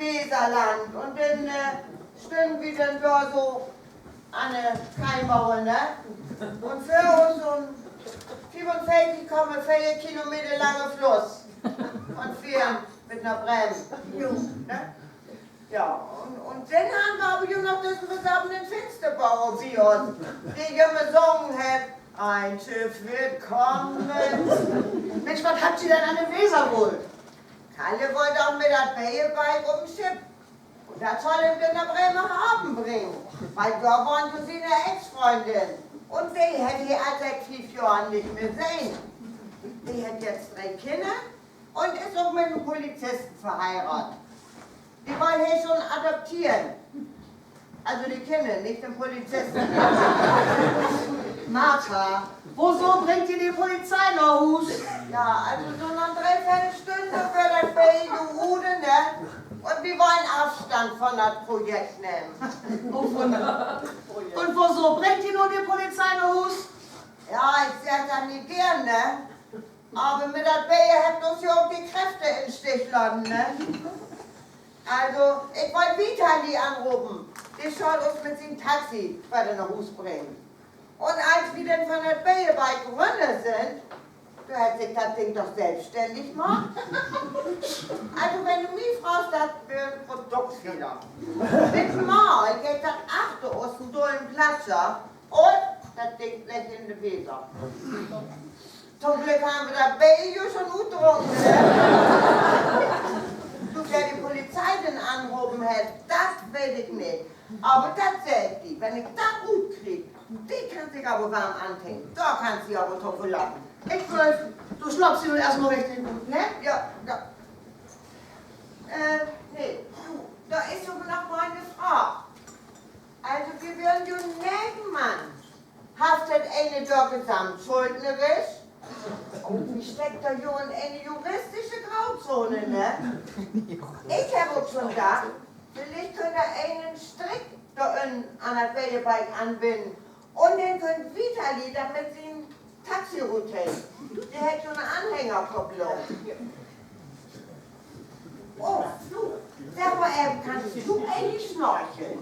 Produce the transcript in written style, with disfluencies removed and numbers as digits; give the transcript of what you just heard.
Weserland und dann stehen wir dann da so an der Kaimauer, ne? Und für uns so ein 45,4 Kilometer langer Fluss und wir mit einer Bremse, ne? Ja, und dann haben wir aber ja noch diesen versammelten Finsterbauer bei uns, der immer gesungen hat, ein Schiff wird kommen. Mensch, was habt ihr denn an der Weser wohl? Kalle wollte auch mit der Bällebike um den Schiff. Und das soll ihm dann nach Bremerhaven bringen, weil da waren sie seine Ex-Freundin. Und die hätte ich seit 5 Jahren nicht mehr sehen. Die hat jetzt 3 Kinder und ist auch mit einem Polizisten verheiratet. Die wollen hier schon adoptieren. Also die Kinder, nicht den Polizisten. Martha, wieso bringt ihr die Polizei nach Hus? Ja, also so nach 3/4 Stunde für das Baby Rude, ne? Und wir wollen Abstand von das Projekt nehmen. Und wieso bringt ihr nur die Polizei nach Hus? Ja, ich sag das nicht gern, ne? Aber mit das Baby habt uns ja auch die Kräfte in Stich lassen, ne? Also, ich wollte Vitali anrufen. Der soll uns mit seinem Taxi weiter nach Hus bringen. Und als wir dann von der Bällebike gerundet sind, da hat sich das Ding doch selbstständig gemacht. Also wenn du mich fragst, das wäre ein Produktfehler. Mit Mal geht das achte aus dem dollen Platzer und das Ding gleich in die Weser. Zum Glück haben wir das Baby schon gut getrunken. Du, wer die Polizei denn angehoben hat, das weiß ich nicht. Aber tatsächlich, wenn ich das gut kriege, die kann sich aber warm anhängen. Da kann sie aber drauf lachen. Ich Wolf, du schnappst sie nun erstmal richtig gut, ne? Ja, ja. Nee, du, da ist aber noch mal eine Frage. Also, wir werden ja Nebenmann. Haftet eine da gesamtschuldnerisch? Oh, wie steckt da ja in eine juristische Grauzone, ne? Ich habe auch schon gedacht, vielleicht könnt ihr einen Strick da an der Bällebike anbinden. Und dann könnt Vitali damit sie ein Taxihotel. Der hat so eine Anhängerkopplung. Oh, du, sag mal, kannst du eigentlich schnorcheln?